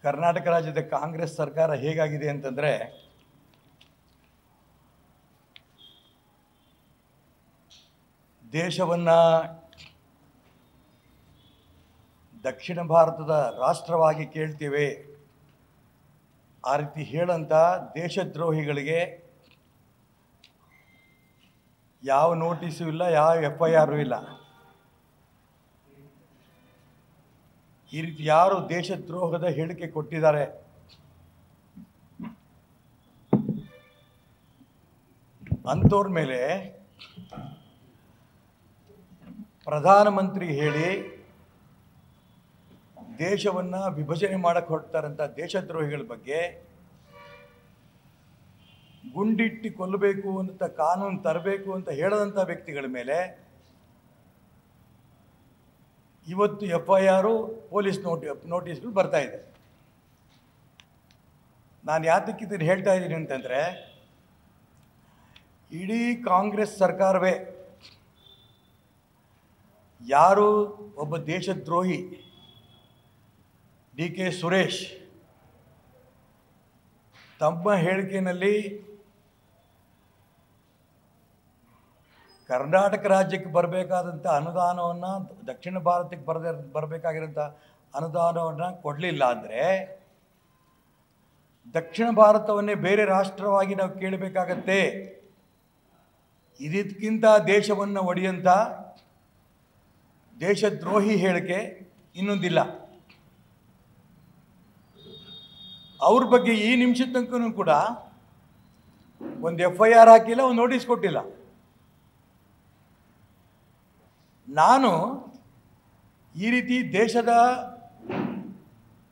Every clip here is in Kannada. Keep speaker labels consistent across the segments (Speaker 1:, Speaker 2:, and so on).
Speaker 1: ಕರ್ನಾಟಕ ರಾಜ್ಯದ ಕಾಂಗ್ರೆಸ್ ಸರ್ಕಾರ ಹೇಗಾಗಿದೆ ಅಂತಂದರೆ ದೇಶವನ್ನು ದಕ್ಷಿಣ ಭಾರತದ ರಾಷ್ಟ್ರವಾಗಿ ಕೇಳ್ತೇವೆ ಆ ರೀತಿ ಹೇಳಂತ ದೇಶದ್ರೋಹಿಗಳಿಗೆ ಯಾವ ನೋಟಿಸು ಇಲ್ಲ, ಯಾವ FIR ಇಲ್ಲ. ಈ ರೀತಿ ಯಾರು ದೇಶದ್ರೋಹದ ಹೇಳಿಕೆ ಕೊಟ್ಟಿದ್ದಾರೆ ಅಂಥವ್ರ ಮೇಲೆ ಪ್ರಧಾನಮಂತ್ರಿ ಹೇಳಿ ದೇಶವನ್ನು ವಿಭಜನೆ ಮಾಡಕ್ಕೆ ಹೊರಡ್ತಾರಂಥ ದೇಶದ್ರೋಹಿಗಳ ಬಗ್ಗೆ ಗುಂಡಿಟ್ಟು ಕೊಲ್ಲಬೇಕು ಅಂತ ಕಾನೂನು ತರಬೇಕು ಅಂತ ಹೇಳದಂಥ ವ್ಯಕ್ತಿಗಳ ಮೇಲೆ ಇವತ್ತು FIR ಪೊಲೀಸ್ ನೋಟಿಸ್ಗಳು ಬರ್ತಾ ಇದೆ. ನಾನು ಯಾತಕ್ಕೆ ಇದನ್ನು ಹೇಳ್ತಾ ಇದ್ದೀನಿ ಅಂತಂದರೆ ಇಡೀ ಕಾಂಗ್ರೆಸ್ ಸರ್ಕಾರವೇ ಯಾರು ಒಬ್ಬ ದೇಶದ್ರೋಹಿ DK ಸುರೇಶ್ ತಮ್ಮ ಹೇಳಿಕೆಯಲ್ಲಿ ಕರ್ನಾಟಕ ರಾಜ್ಯಕ್ಕೆ ಬರಬೇಕಾದಂಥ ಅನುದಾನವನ್ನು ದಕ್ಷಿಣ ಭಾರತಕ್ಕೆ ಬರಬೇಕಾಗಿರೋಂಥ ಅನುದಾನವನ್ನು ಕೊಡಲಿಲ್ಲ ಅಂದರೆ ದಕ್ಷಿಣ ಭಾರತವನ್ನೇ ಬೇರೆ ರಾಷ್ಟ್ರವಾಗಿ ನಾವು ಕೇಳಬೇಕಾಗತ್ತೆ. ಇದಕ್ಕಿಂತ ದೇಶವನ್ನು ಒಡೆಯಂಥ ದೇಶದ್ರೋಹಿ ಹೇಳಿಕೆ ಇನ್ನೊಂದಿಲ್ಲ. ಅವ್ರ ಬಗ್ಗೆ ಈ ನಿಮಿಷದ ತನಕನೂ ಕೂಡ ಒಂದು FIR ಹಾಕಿಲ್ಲ, ಒಂದು ನೋಟಿಸ್ ಕೊಟ್ಟಿಲ್ಲ. ನಾನು ಈ ರೀತಿ ದೇಶದ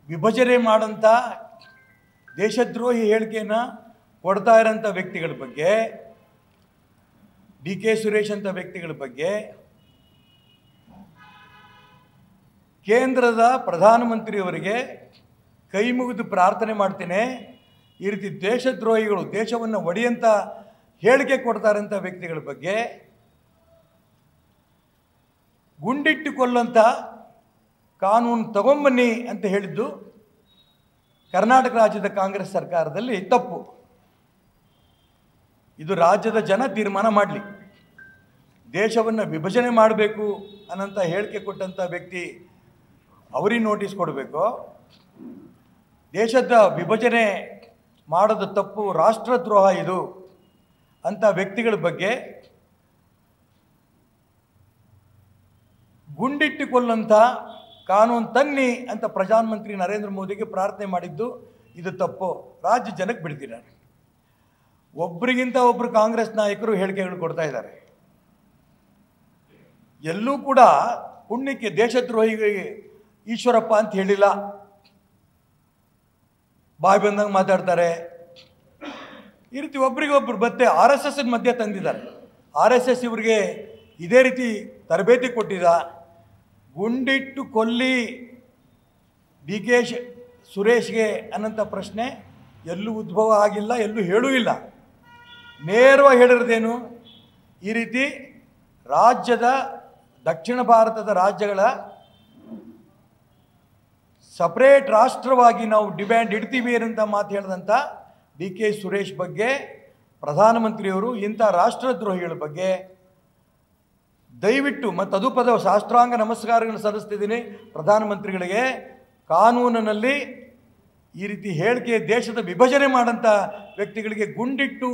Speaker 1: ವಿಭಜನೆ ಮಾಡೋಂಥ ದೇಶದ್ರೋಹಿ ಹೇಳಿಕೆಯನ್ನು ಕೊಡ್ತಾ ಇರೋಂಥ ವ್ಯಕ್ತಿಗಳ ಬಗ್ಗೆ, DK ಸುರೇಶ್ ಅಂತ ವ್ಯಕ್ತಿಗಳ ಬಗ್ಗೆ ಕೇಂದ್ರದ ಪ್ರಧಾನಮಂತ್ರಿಯವರಿಗೆ ಕೈ ಮುಗಿದು ಪ್ರಾರ್ಥನೆ ಮಾಡ್ತೇನೆ. ಈ ರೀತಿ ದೇಶದ್ರೋಹಿಗಳು ದೇಶವನ್ನು ಒಡೆಯಂಥ ಹೇಳಿಕೆ ಕೊಡ್ತಾರಂಥ ವ್ಯಕ್ತಿಗಳ ಬಗ್ಗೆ ಗುಂಡಿಟ್ಟು ಕೊಲ್ಲಂಥ ಕಾನೂನು ತಗೊಂಬನ್ನಿ ಅಂತ ಹೇಳಿದ್ದು ಕರ್ನಾಟಕ ರಾಜ್ಯದ ಕಾಂಗ್ರೆಸ್ ಸರ್ಕಾರದಲ್ಲಿ ತಪ್ಪು. ಇದು ರಾಜ್ಯದ ಜನ ತೀರ್ಮಾನ ಮಾಡಲಿ. ದೇಶವನ್ನು ವಿಭಜನೆ ಮಾಡಬೇಕು ಅನ್ನೋಂಥ ಹೇಳಿಕೆ ಕೊಟ್ಟಂಥ ವ್ಯಕ್ತಿ ಅವರಿಗೆ ನೋಟಿಸ್ ಕೊಡಬೇಕು. ದೇಶದ ವಿಭಜನೆ ಮಾಡೋದು ತಪ್ಪು, ರಾಷ್ಟ್ರದ್ರೋಹ ಇದು ಅಂಥ ವ್ಯಕ್ತಿಗಳ ಬಗ್ಗೆ ಗುಂಡಿಟ್ಟು ಕೊಲ್ಲಂಥ ಕಾನೂನು ತನ್ನಿ ಅಂತ ಪ್ರಧಾನಮಂತ್ರಿ ನರೇಂದ್ರ ಮೋದಿಗೆ ಪ್ರಾರ್ಥನೆ ಮಾಡಿದ್ದು ಇದು ತಪ್ಪು. ರಾಜ್ಯ ಜನಕ್ಕೆ ಬಿಡ್ತಿದ್ದಾರೆ. ಒಬ್ಬರಿಗಿಂತ ಒಬ್ಬರು ಕಾಂಗ್ರೆಸ್ ನಾಯಕರು ಹೇಳಿಕೆಗಳು ಕೊಡ್ತಾ ಇದ್ದಾರೆ. ಎಲ್ಲೂ ಕೂಡ ಪುಣ್ಯಕ್ಕೆ ದೇಶದ್ರೋಹಿಗಳಿಗೆ ಈಶ್ವರಪ್ಪ ಅಂತ ಹೇಳಿಲ್ಲ. ಬಾಯಿ ಬಂದಂಗೆ ಮಾತಾಡ್ತಾರೆ. ಈ ರೀತಿ ಒಬ್ರಿಗೊಬ್ರು ಮತ್ತೆ RSS ಮಧ್ಯೆ ತಂದಿದ್ದಾರೆ. RSS ಇವರಿಗೆ ಇದೇ ರೀತಿ ತರಬೇತಿ ಕೊಟ್ಟಿದ್ದ. ಗುಂಡಿಟ್ಟು ಕೊಲ್ಲಿ DK ಸುರೇಶ್ಗೆ ಅನ್ನೋಂಥ ಪ್ರಶ್ನೆ ಎಲ್ಲೂ ಉದ್ಭವ ಆಗಿಲ್ಲ, ಎಲ್ಲೂ ಹೇಳೂ ಇಲ್ಲ. ನೇರವಾಗಿ ಹೇಳಿರೋದೇನು, ಈ ರೀತಿ ರಾಜ್ಯದ ದಕ್ಷಿಣ ಭಾರತದ ರಾಜ್ಯಗಳ ಸಪ್ರೇಟ್ ರಾಷ್ಟ್ರವಾಗಿ ನಾವು ಡಿಮ್ಯಾಂಡ್ ಇಡ್ತೀವಿ ಅಂತ ಮಾತು ಹೇಳಿದಂಥ DK ಸುರೇಶ್ ಬಗ್ಗೆ ಪ್ರಧಾನಮಂತ್ರಿಯವರು ಇಂಥ ರಾಷ್ಟ್ರದ್ರೋಹಿಗಳ ಬಗ್ಗೆ ದಯವಿಟ್ಟು ಮತ್ತು ಅದು ಪದ ಶಾಸ್ತ್ರಾಂಗ ನಮಸ್ಕಾರಗಳನ್ನು ಸಲ್ಲಿಸ್ತಿದ್ದೀನಿ ಪ್ರಧಾನಮಂತ್ರಿಗಳಿಗೆ. ಕಾನೂನಿನಲ್ಲಿ ಈ ರೀತಿ ಹೇಳಿಕೆ ದೇಶದ ವಿಭಜನೆ ಮಾಡೋಂಥ ವ್ಯಕ್ತಿಗಳಿಗೆ ಗುಂಡಿಟ್ಟು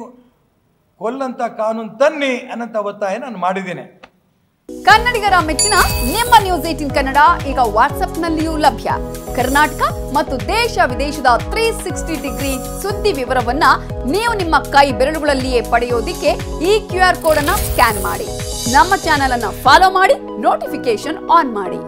Speaker 1: ಕೊಲ್ಲಂಥ ಕಾನೂನು ತನ್ನಿ ಅನ್ನೋಂಥ ಒತ್ತಾಯ ನಾನು ಮಾಡಿದ್ದೇನೆ.
Speaker 2: ಕನ್ನಡಿಗರ ಮೆಚ್ಚಿನ ನಿಮ್ಮ ನ್ಯೂಸ್ 18 ಕನ್ನಡ ಈಗ ವಾಟ್ಸ್ಆಪ್ನಲ್ಲಿಯೂ ಲಭ್ಯ. ಕರ್ನಾಟಕ ಮತ್ತು ದೇಶ ವಿದೇಶದ 360 ಡಿಗ್ರಿ ಸುದ್ದಿ ವಿವರವನ್ನ ನೀವು ನಿಮ್ಮ ಕೈ ಬೆರಳುಗಳಲ್ಲಿಯೇ ಪಡೆಯೋದಿಕ್ಕೆ ಈ QR ಕೋಡ್ ಅನ್ನು ಸ್ಕ್ಯಾನ್ ಮಾಡಿ. ನಮ್ಮ ಚಾನೆಲ್ ಅನ್ನು ಫಾಲೋ ಮಾಡಿ, ನೋಟಿಫಿಕೇಶನ್ ಆನ್ ಮಾಡಿ.